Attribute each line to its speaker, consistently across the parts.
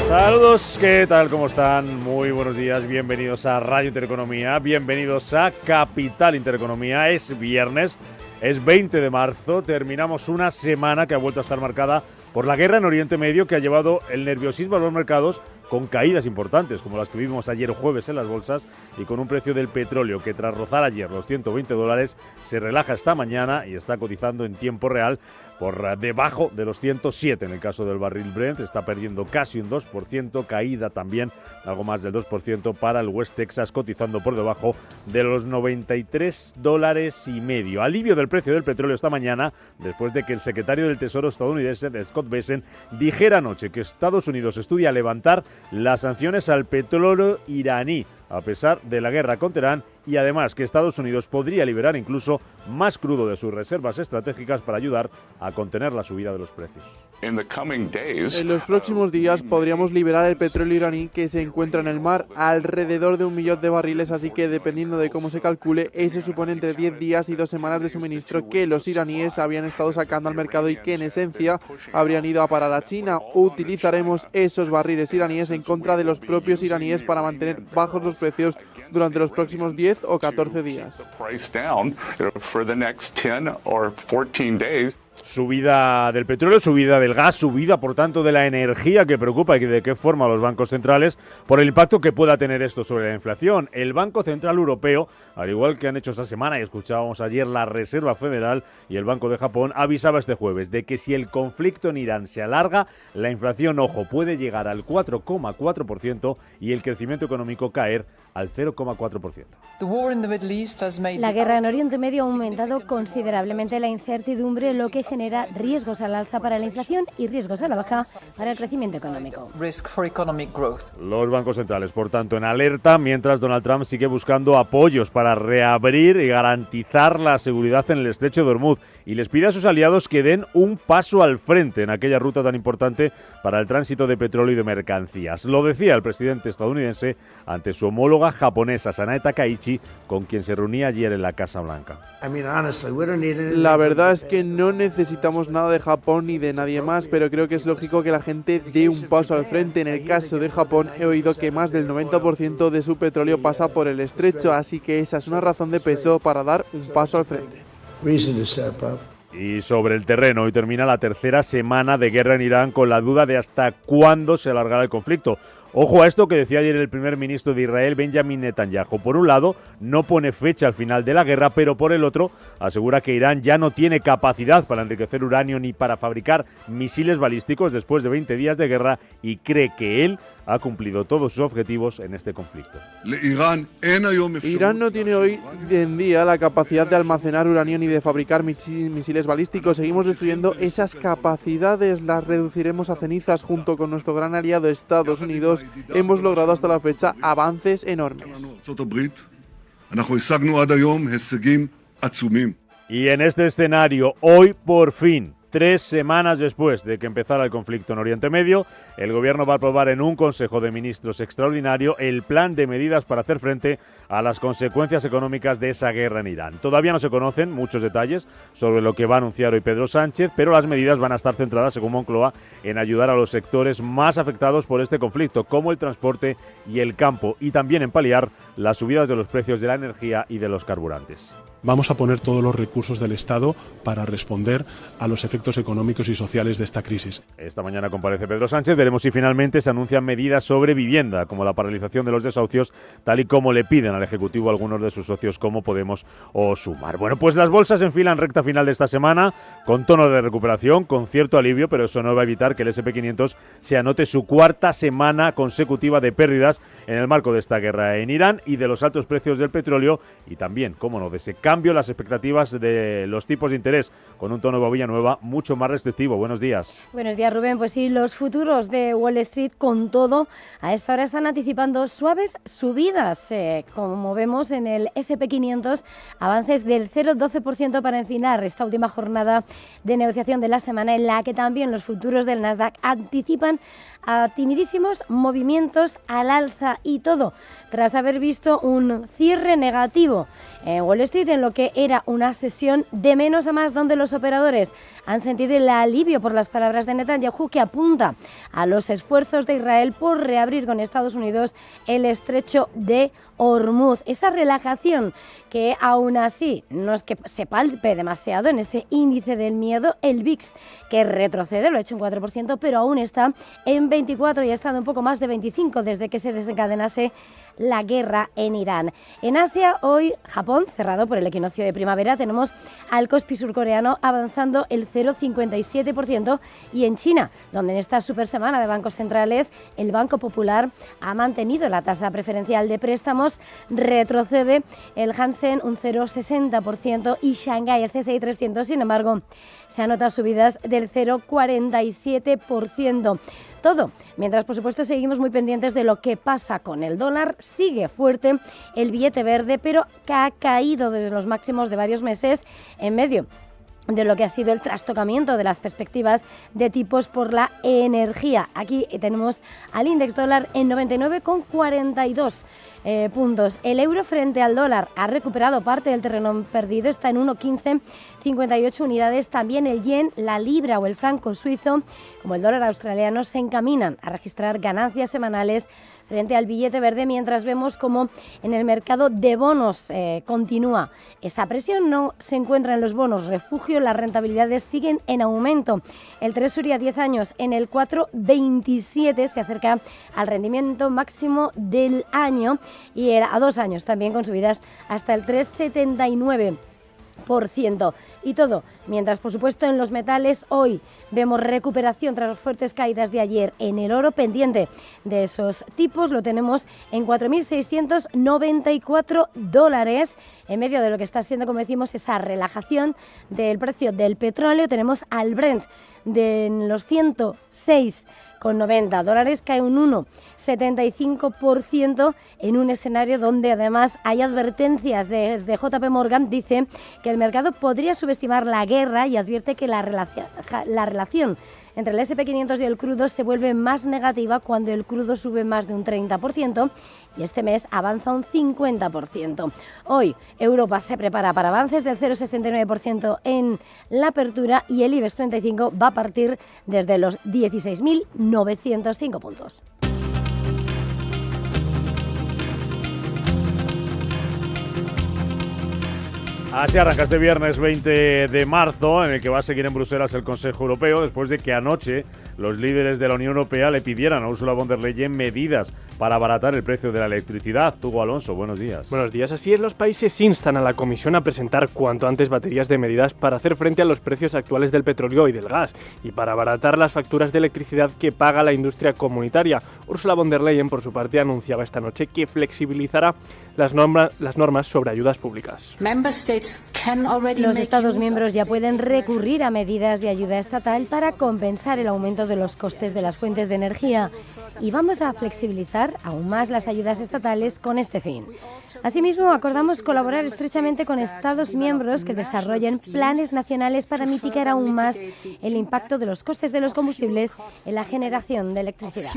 Speaker 1: Saludos, ¿qué tal? ¿Cómo están? Muy buenos días, bienvenidos a Radio Intereconomía, bienvenidos a Capital Intereconomía. Es viernes, es 20 de marzo, terminamos una semana que ha vuelto a estar marcada por la guerra en Oriente Medio, que ha llevado el nerviosismo a los mercados con caídas importantes, como las que vimos ayer jueves en las bolsas, y con un precio del petróleo que tras rozar ayer los $120 se relaja esta mañana y está cotizando en tiempo real por debajo de los 107 en el caso del barril Brent. Está perdiendo casi un 2%, caída también algo más del 2% para el West Texas, cotizando por debajo de los $93.50. Alivio del precio del petróleo esta mañana, después de que el secretario del Tesoro estadounidense, Scott Bessent, dijera anoche que Estados Unidos estudia levantar las sanciones al petróleo iraní, a pesar de la guerra con Teherán, y además que Estados Unidos podría liberar incluso más crudo de sus reservas estratégicas para ayudar a contener la subida de los precios.
Speaker 2: En los próximos días podríamos liberar el petróleo iraní que se encuentra en el mar, alrededor de 1 millón de barriles, así que dependiendo de cómo se calcule, eso supone entre 10 días y 2 semanas de suministro que los iraníes habían estado sacando al mercado y que en esencia habrían ido a parar a China. Utilizaremos esos barriles iraníes en contra de los propios iraníes para mantener bajos los precios durante los próximos 10 o 14 días.
Speaker 1: Subida del petróleo, subida del gas, subida por tanto de la energía, que preocupa, y de qué forma los bancos centrales por el impacto que pueda tener esto sobre la inflación. El Banco Central Europeo, al igual que han hecho esta semana y escuchábamos ayer, la Reserva Federal y el Banco de Japón, avisaba este jueves de que si el conflicto en Irán se alarga, la inflación, ojo, puede llegar al 4,4% y el crecimiento económico caer al 0,4%.
Speaker 3: La guerra en Oriente Medio ha aumentado considerablemente la incertidumbre, lo que genera riesgos al alza para la inflación y riesgos a la baja para el crecimiento económico.
Speaker 1: Los bancos centrales, por tanto, en alerta, mientras Donald Trump sigue buscando apoyos para reabrir y garantizar la seguridad en el estrecho de Hormuz, y les pide a sus aliados que den un paso al frente en aquella ruta tan importante para el tránsito de petróleo y de mercancías. Lo decía el presidente estadounidense ante su homóloga japonesa, Sanae Takaichi, con quien se reunía ayer en la Casa Blanca.
Speaker 2: La verdad es que no necesitamos nada de Japón ni de nadie más, pero creo que es lógico que la gente dé un paso al frente. En el caso de Japón, he oído que más del 90% de su petróleo pasa por el estrecho, así que esa es una razón de peso para dar un paso al frente.
Speaker 1: Y sobre el terreno, hoy termina la tercera semana de guerra en Irán con la duda de hasta cuándo se alargará el conflicto. Ojo a esto que decía ayer el primer ministro de Israel, Benjamin Netanyahu. Por un lado, no pone fecha al final de la guerra, pero por el otro, asegura que Irán ya no tiene capacidad para enriquecer uranio ni para fabricar misiles balísticos después de 20 días de guerra, y cree que él ha cumplido todos sus objetivos en este conflicto.
Speaker 2: Irán no tiene hoy en día la capacidad de almacenar uranio ni de fabricar misiles balísticos. Seguimos destruyendo esas capacidades, las reduciremos a cenizas junto con nuestro gran aliado Estados Unidos. Hemos logrado hasta la fecha avances enormes.
Speaker 1: Y en este escenario, hoy por fin, 3 semanas después de que empezara el conflicto en Oriente Medio, el gobierno va a aprobar en un Consejo de Ministros extraordinario el plan de medidas para hacer frente a las consecuencias económicas de esa guerra en Irán. Todavía no se conocen muchos detalles sobre lo que va a anunciar hoy Pedro Sánchez, pero las medidas van a estar centradas, según Moncloa, en ayudar a los sectores más afectados por este conflicto, como el transporte y el campo, y también en paliar las subidas de los precios de la energía y de los carburantes.
Speaker 4: Vamos a poner todos los recursos del Estado para responder a los efectos económicos y sociales de esta crisis.
Speaker 1: Esta mañana comparece Pedro Sánchez. Veremos si finalmente se anuncian medidas sobre vivienda, como la paralización de los desahucios, tal y como le piden al Ejecutivo algunos de sus socios como Podemos o Sumar. Bueno, pues las bolsas enfilan recta final de esta semana, con tono de recuperación, con cierto alivio, pero eso no va a evitar que el S&P 500 se anote su cuarta semana consecutiva de pérdidas en el marco de esta guerra en Irán y de los altos precios del petróleo, y también, cómo no, de ese cambio las expectativas de los tipos de interés, con un tono de Villanueva mucho más restrictivo. Buenos días.
Speaker 3: Buenos días, Rubén. Pues sí, los futuros de Wall Street, con todo, a esta hora están anticipando suaves subidas. Como vemos en el S&P 500, avances del 0,12% para enfilar esta última jornada de negociación de la semana, en la que también los futuros del Nasdaq anticipan a timidísimos movimientos al alza y todo tras haber visto un cierre negativo en Wall Street en lo que era una sesión de menos a más, donde los operadores han sentido el alivio por las palabras de Netanyahu, que apunta a los esfuerzos de Israel por reabrir con Estados Unidos el estrecho de Hormuz. Esa relajación que aún así no es que se palpe demasiado en ese índice del miedo, el VIX, que retrocede, lo ha hecho un 4%, pero aún está en 24 y ha estado un poco más de 25 desde que se desencadenase la guerra en Irán. En Asia, hoy Japón, cerrado por el equinoccio de primavera, tenemos al Kospi surcoreano avanzando el 0,57%, y en China, donde en esta super semana de bancos centrales el Banco Popular ha mantenido la tasa preferencial de préstamos, retrocede el Hansen un 0,60% y Shanghái, el CSI 300, sin embargo, se anotan subidas del 0,47%. Todo, mientras por supuesto seguimos muy pendientes de lo que pasa con el dólar. Sigue fuerte el billete verde, pero que ha caído desde los máximos de varios meses en medio de lo que ha sido el trastocamiento de las perspectivas de tipos por la energía. Aquí tenemos al índice dólar en 99,42 puntos. El euro frente al dólar ha recuperado parte del terreno perdido, está en 1,1558 unidades. También el yen, la libra o el franco suizo, como el dólar australiano, se encaminan a registrar ganancias semanales frente al billete verde, mientras vemos como en el mercado de bonos continúa esa presión. No se encuentra en los bonos refugio, las rentabilidades siguen en aumento. El Treasury a 10 años en el 4,27, se acerca al rendimiento máximo del año, y a 2 años también con subidas hasta el 3,79%. Y todo, mientras por supuesto en los metales hoy vemos recuperación tras las fuertes caídas de ayer en el oro. Pendiente de esos tipos lo tenemos en $4.694. En medio de lo que está siendo, como decimos, esa relajación del precio del petróleo, tenemos al Brent de los $106,90, cae un 1,75% en un escenario donde además hay advertencias desde JP Morgan. Dice que el mercado podría subestimar la guerra y advierte que la relación entre el S&P 500 y el crudo se vuelve más negativa cuando el crudo sube más de un 30% y este mes avanza un 50%. Hoy Europa se prepara para avances del 0,69% en la apertura y el IBEX 35 va a partir desde los 16.905 puntos.
Speaker 1: Así arranca este viernes 20 de marzo, en el que va a seguir en Bruselas el Consejo Europeo, después de que anoche los líderes de la Unión Europea le pidieran a Ursula von der Leyen medidas para abaratar el precio de la electricidad. Hugo Alonso, buenos días.
Speaker 5: Buenos días. Así es, los países instan a la Comisión a presentar cuanto antes baterías de medidas para hacer frente a los precios actuales del petróleo y del gas y para abaratar las facturas de electricidad que paga la industria comunitaria. Ursula von der Leyen, por su parte, anunciaba esta noche que flexibilizará las normas sobre ayudas públicas.
Speaker 3: Los Estados miembros ya pueden recurrir a medidas de ayuda estatal para compensar el aumento de los costes de las fuentes de energía, y vamos a flexibilizar aún más las ayudas estatales con este fin. Asimismo, acordamos colaborar estrechamente con Estados miembros que desarrollen planes nacionales para mitigar aún más el impacto de los costes de los combustibles en la generación de electricidad.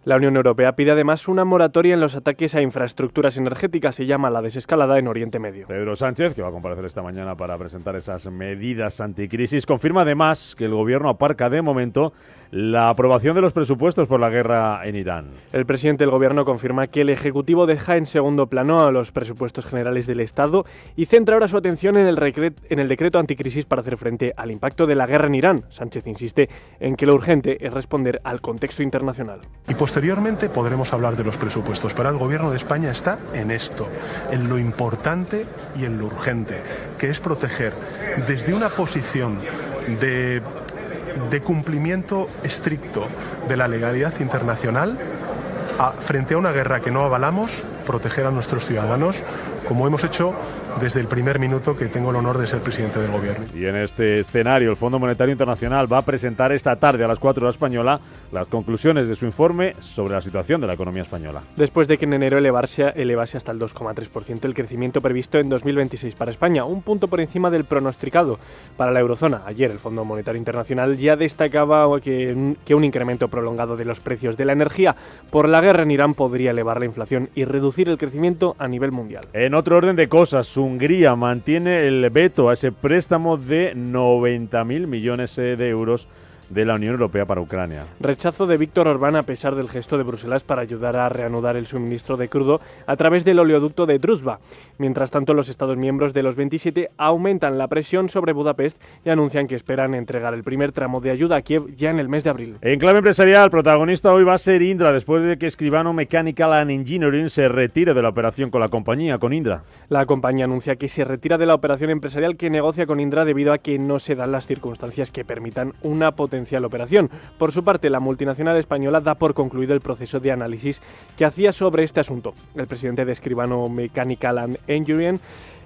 Speaker 5: La Unión Europea pide además una moratoria en los ataques a infraestructuras energéticas y llama a la desescalada en Oriente Medio.
Speaker 1: Pedro Sánchez, que va a comparecer esta mañana para presentar esas medidas anticrisis, confirma además que el gobierno aparca de momento la aprobación de los presupuestos por la guerra en Irán.
Speaker 5: El presidente del gobierno confirma que el Ejecutivo deja en segundo plano a los presupuestos generales del Estado y centra ahora su atención en el decreto anticrisis para hacer frente al impacto de la guerra en Irán. Sánchez insiste en que lo urgente es responder al contexto internacional.
Speaker 4: Y posteriormente podremos hablar de los presupuestos, pero el gobierno de España está en esto, en lo importante y en lo urgente, que es proteger desde una posición de cumplimiento estricto de la legalidad internacional frente a una guerra que no avalamos, proteger a nuestros ciudadanos, como hemos hecho desde el primer minuto que tengo el honor de ser presidente del Gobierno.
Speaker 1: Y en este escenario, el Fondo Monetario Internacional va a presentar esta tarde a las 4 horas española las conclusiones de su informe sobre la situación de la economía española.
Speaker 5: Después de que en enero elevase hasta el 2,3% el crecimiento previsto en 2026 para España, un punto por encima del pronosticado para la eurozona. Ayer el Fondo Monetario Internacional ya destacaba que un incremento prolongado de los precios de la energía por la guerra en Irán podría elevar la inflación y reducir el crecimiento a nivel mundial.
Speaker 1: En otro orden de cosas, Hungría mantiene el veto a ese préstamo de 90.000 millones de euros de la Unión Europea para Ucrania.
Speaker 5: Rechazo de Víctor Orbán a pesar del gesto de Bruselas para ayudar a reanudar el suministro de crudo a través del oleoducto de Druzhba. Mientras tanto, los Estados miembros de los 27 aumentan la presión sobre Budapest y anuncian que esperan entregar el primer tramo de ayuda a Kiev ya en el mes de abril.
Speaker 1: En clave empresarial, protagonista hoy va a ser Indra, después de que Escribano Mechanical and Engineering se retire de la operación con la compañía, con Indra.
Speaker 5: La compañía anuncia que se retira de la operación empresarial que negocia con Indra debido a que no se dan las circunstancias que permitan una potencial operación. Por su parte, la multinacional española da por concluido el proceso de análisis que hacía sobre este asunto. El presidente de Escribano Mechanical and Engineering,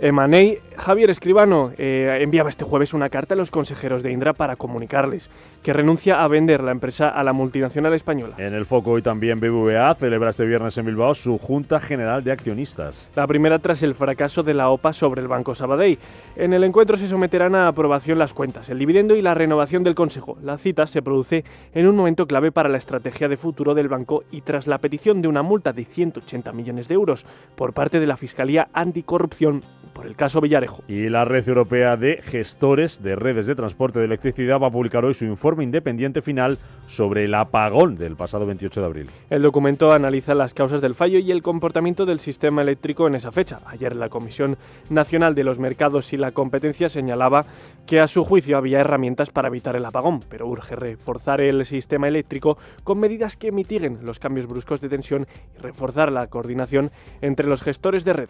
Speaker 5: M&A, Javier Escribano, enviaba este jueves una carta a los consejeros de Indra para comunicarles que renuncia a vender la empresa a la multinacional española.
Speaker 1: En el foco hoy también BBVA celebra este viernes en Bilbao su Junta General de Accionistas.
Speaker 5: La primera tras el fracaso de la OPA sobre el Banco Sabadell. En el encuentro se someterán a aprobación las cuentas, el dividendo y la renovación del Consejo. La cita se produce en un momento clave para la estrategia de futuro del banco y tras la petición de una multa de 180 millones de euros por parte de la Fiscalía Anticorrupción por el caso Villarejo.
Speaker 1: Y la Red Europea de Gestores de Redes de Transporte de Electricidad va a publicar hoy su informe independiente final sobre el apagón del pasado 28 de abril.
Speaker 5: El documento analiza las causas del fallo y el comportamiento del sistema eléctrico en esa fecha. Ayer la Comisión Nacional de los Mercados y la Competencia señalaba que a su juicio había herramientas para evitar el apagón, pero urge reforzar el sistema eléctrico con medidas que mitiguen los cambios bruscos de tensión y reforzar la coordinación entre los gestores de red.